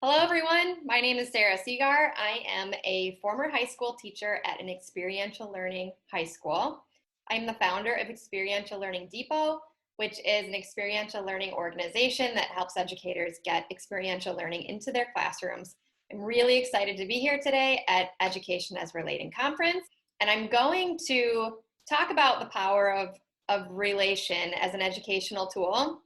Hello, everyone. My name is Sarah Segar. I am a former high school teacher at an experiential learning high school. I'm the founder of Experiential Learning Depot, which is an experiential learning organization that helps educators get experiential learning into their classrooms. I'm really excited to be here today at Education as Relating Conference, and I'm going to talk about the power of relation as an educational tool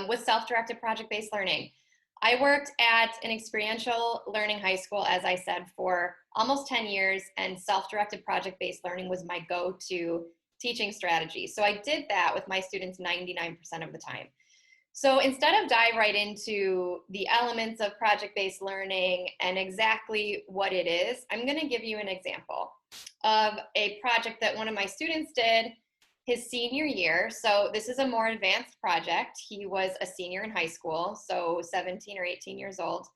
with self-directed project-based learning. I worked at an experiential learning high school, as I said, for almost 10 years, and self-directed project-based learning was my go-to teaching strategy. So I did that with my students 99% of the time. So instead of dive right into the elements of project-based learning and exactly what it is, I'm going to give you an example of a project that one of my students did his senior year. So this is a more advanced project. He was a senior in high school, so 17 or 18 years old.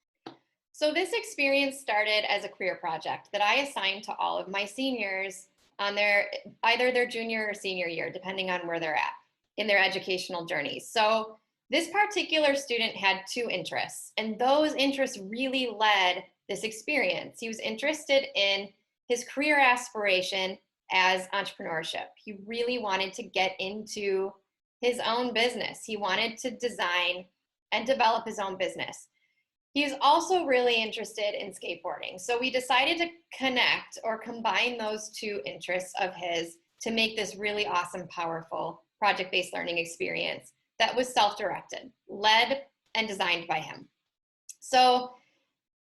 So this experience started as a career project that I assigned to all of my seniors on either their junior or senior year, depending on where they're at in their educational journeys. So this particular student had two interests, and those interests really led this experience. He was interested in his career aspiration as entrepreneurship. He really wanted to get into his own business. He wanted to design and develop his own business. He was also really interested in skateboarding. So we decided to connect or combine those two interests of his to make this really awesome, powerful project-based learning experience that was self-directed, led and designed by him. So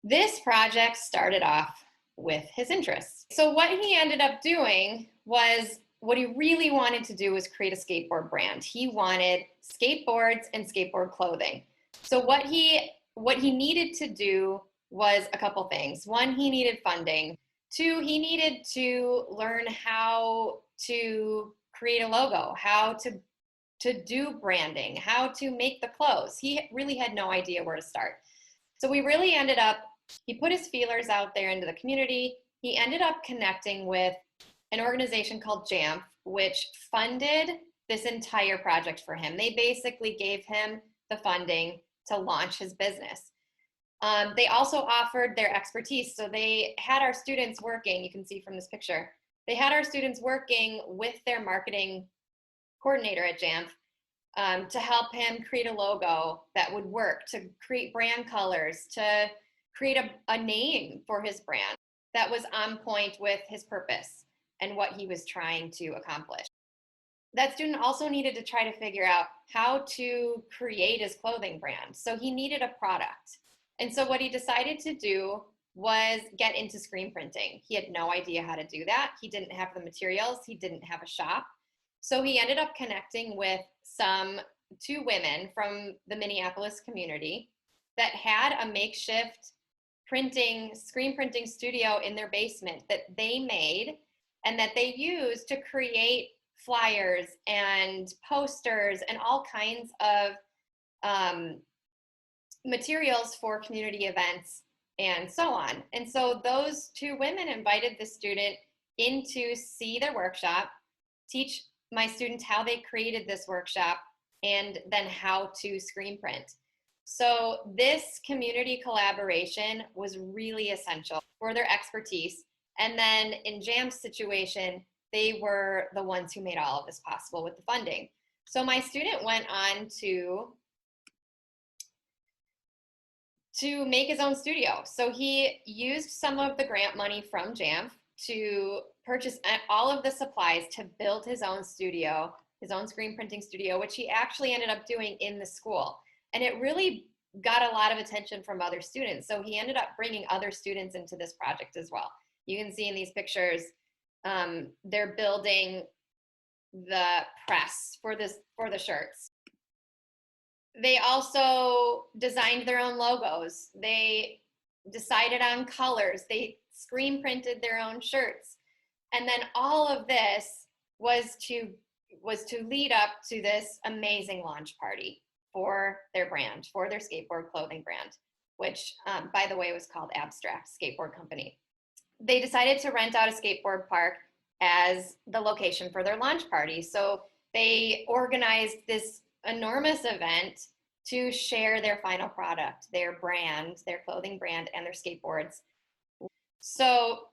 this project started off with his interests. So what he ended up doing was, what he really wanted to do was create a skateboard brand. He wanted skateboards and skateboard clothing. So what he needed to do was a couple things. One, he needed funding. Two, he needed to learn how to create a logo, how to do branding, how to make the clothes. He really had no idea where to start. So we really ended up, he put his feelers out there into the community. He ended up connecting with an organization called JAMF, which funded this entire project for him. They basically gave him the funding to launch his business. They also offered their expertise. So they had our students working, you can see from this picture, they had our students working with their marketing coordinator at JAMF to help him create a logo that would work, to create brand colors, to create a name for his brand that was on point with his purpose and what he was trying to accomplish. That student also needed to try to figure out how to create his clothing brand. So he needed a product. And so what he decided to do was get into screen printing. He had no idea how to do that. He didn't have the materials. He didn't have a shop. So he ended up connecting with two women from the Minneapolis community that had a makeshift screen printing studio in their basement that they made and that they used to create flyers and posters and all kinds of materials for community events and so on. And so those two women invited the student in to see their workshop, teach my students how they created this workshop, and then how to screen print. So this community collaboration was really essential for their expertise. And then in JAM's situation, they were the ones who made all of this possible with the funding. So my student went on to make his own studio. So he used some of the grant money from JAMF to purchase all of the supplies to build his own studio, his own screen printing studio, which he actually ended up doing in the school. And it really got a lot of attention from other students. So he ended up bringing other students into this project as well. You can see in these pictures, they're building the press for the shirts. They also designed their own logos. They decided on colors. They screen printed their own shirts. And then all of this was to lead up to this amazing launch party for their brand, for their skateboard clothing brand, which, by the way, was called Abstract Skateboard Company. They decided to rent out a skateboard park as the location for their launch party. So they organized this enormous event to share their final product, their brand, their clothing brand, and their skateboards. So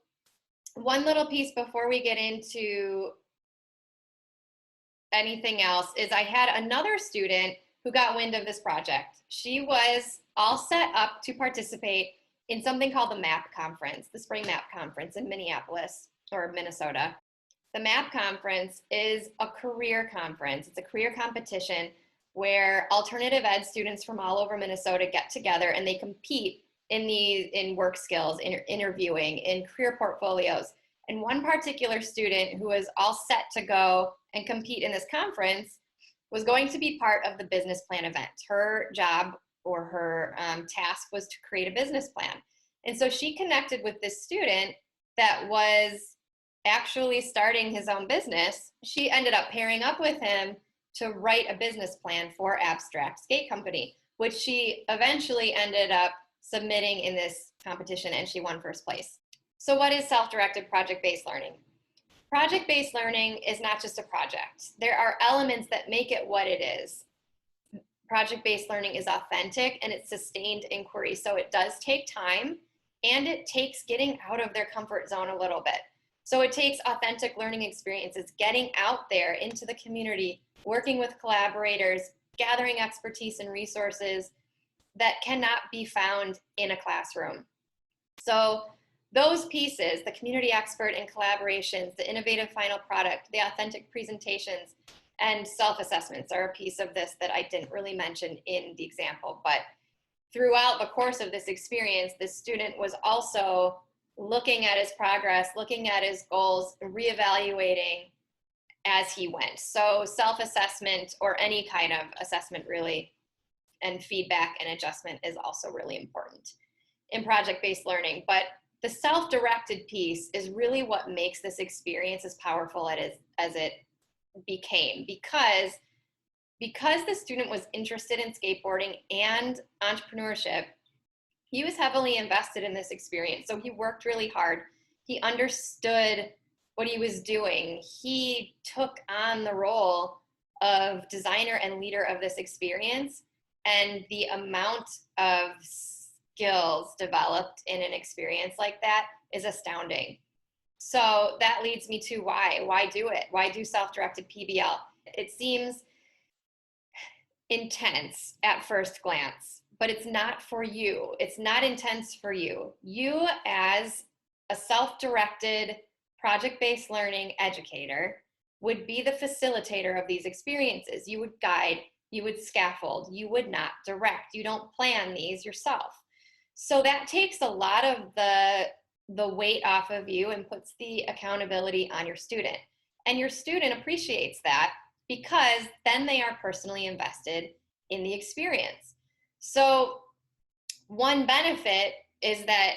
one little piece before we get into anything else is I had another student who got wind of this project. She was all set up to participate in something called the MAP conference, the spring MAP conference in Minneapolis or Minnesota. The MAP conference is a career conference. It's a career competition where alternative ed students from all over Minnesota get together and they compete in work skills, in interviewing, in career portfolios. And one particular student who was all set to go and compete in this conference was going to be part of the business plan event. Her job or her task was to create a business plan. And so she connected with this student that was actually starting his own business. She ended up pairing up with him to write a business plan for Abstract Skate Company, which she eventually ended up submitting in this competition, and she won first place. So what is self-directed project-based learning? Project-based learning is not just a project. There are elements that make it what it is. Project-based learning is authentic and it's sustained inquiry. So it does take time and it takes getting out of their comfort zone a little bit. So it takes authentic learning experiences, getting out there into the community, working with collaborators, gathering expertise and resources that cannot be found in a classroom. So those pieces, the community expert and collaborations, the innovative final product, the authentic presentations, and self-assessments are a piece of this that I didn't really mention in the example. But throughout the course of this experience, this student was also looking at his progress, looking at his goals, reevaluating as he went. So self-assessment or any kind of assessment really, and feedback and adjustment is also really important in project-based learning. But the self-directed piece is really what makes this experience as powerful as it became, because the student was interested in skateboarding and entrepreneurship. He was heavily invested in this experience. So he worked really hard. He understood what he was doing. He took on the role of designer and leader of this experience, and the amount of skills developed in an experience like that is astounding. So that leads me to why do it? Why do self-directed PBL? It seems intense at first glance, but it's not for you. It's not intense for you. You, as a self-directed project-based learning educator, would be the facilitator of these experiences. You would guide, you would scaffold, you would not direct. You don't plan these yourself. So that takes a lot of the weight off of you and puts the accountability on your student. And your student appreciates that because then they are personally invested in the experience. So one benefit is that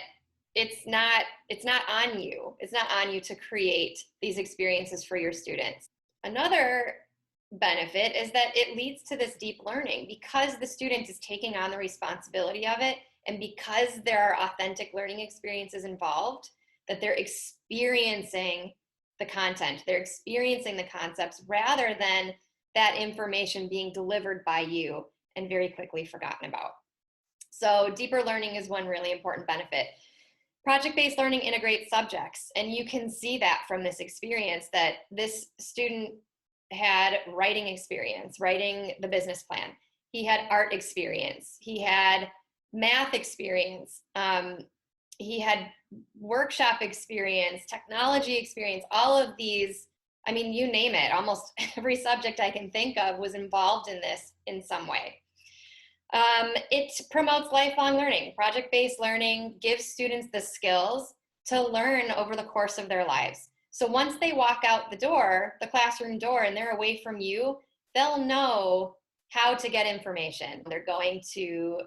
it's not on you. It's not on you to create these experiences for your students. Another benefit is that it leads to this deep learning because the student is taking on the responsibility of it, and because there are authentic learning experiences involved, that they're experiencing the content, they're experiencing the concepts rather than that information being delivered by you and very quickly forgotten about. So deeper learning is one really important benefit. Project-based learning integrates subjects, and you can see that from this experience that this student had writing experience, writing the business plan. He had art experience. He had math experience. He had workshop experience, technology experience, all of these. I mean, you name it, almost every subject I can think of was involved in this in some way. It promotes lifelong learning. Project-based learning gives students the skills to learn over the course of their lives. So once they walk out the door, the classroom door, and they're away from you, they'll know how to get information. They're going to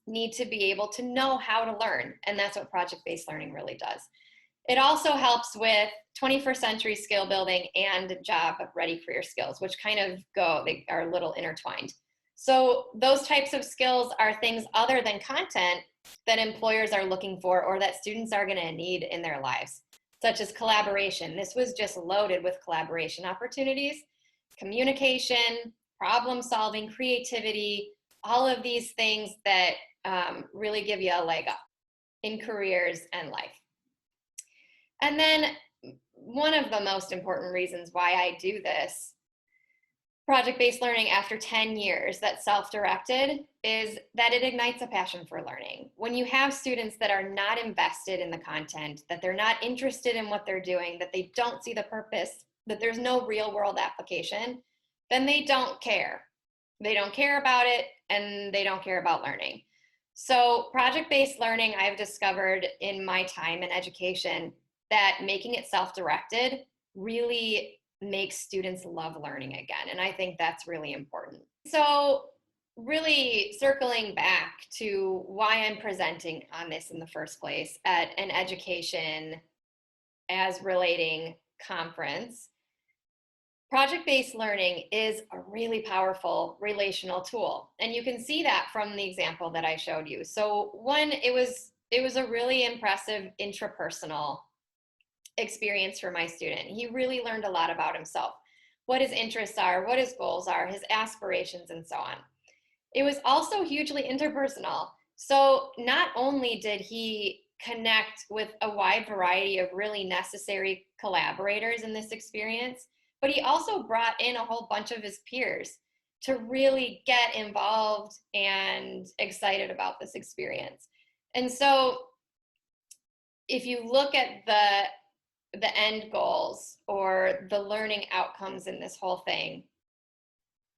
need to be able to know how to learn, and that's what project-based learning really does. It also helps with 21st century skill building and job-ready career skills, which kind of they are a little intertwined. So those types of skills are things other than content that employers are looking for or that students are going to need in their lives, such as collaboration. This was just loaded with collaboration opportunities, communication, problem solving, creativity, all of these things that really give you a leg up in careers and life. And then one of the most important reasons why I do this project-based learning after 10 years that's self-directed is that it ignites a passion for learning. When you have students that are not invested in the content, that they're not interested in what they're doing, that they don't see the purpose, that there's no real world application, then they don't care. They don't care about it, and they don't care about learning. So project-based learning, I've discovered in my time in education that making it self-directed really makes students love learning again. And I think that's really important. So really circling back to why I'm presenting on this in the first place at an education as relating conference, project-based learning is a really powerful relational tool. And you can see that from the example that I showed you. So one, it was a really impressive intrapersonal experience for my student. He really learned a lot about himself, what his interests are, what his goals are, his aspirations, and so on. It was also hugely interpersonal. So not only did he connect with a wide variety of really necessary collaborators in this experience, but he also brought in a whole bunch of his peers to really get involved and excited about this experience. And so if you look at the end goals or the learning outcomes in this whole thing,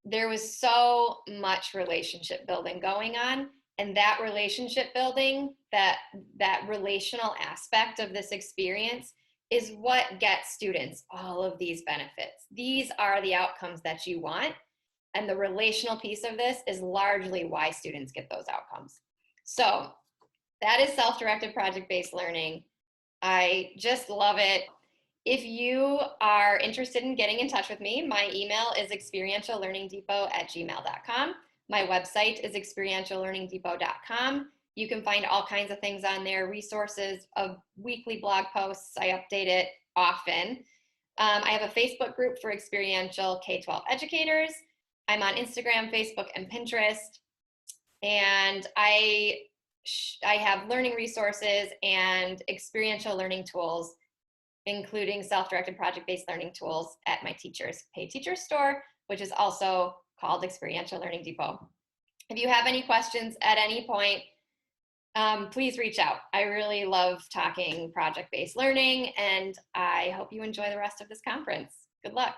there was so much relationship building going on, and that relationship building, that relational aspect of this experience is what gets students all of these benefits. These are the outcomes that you want, and the relational piece of this is largely why students get those outcomes. So that is self-directed project-based learning. I just love it. If you are interested in getting in touch with me, my email is experientiallearningdepot@gmail.com. My website is experientiallearningdepot.com. You can find all kinds of things on there, resources of weekly blog posts. I update it often. I have a Facebook group for experiential K-12 educators. I'm on Instagram, Facebook, and Pinterest. And I have learning resources and experiential learning tools, including self-directed project-based learning tools at my Pay Teachers store, which is also called Experiential Learning Depot. If you have any questions at any point, please reach out. I really love talking project-based learning, and I hope you enjoy the rest of this conference. Good luck.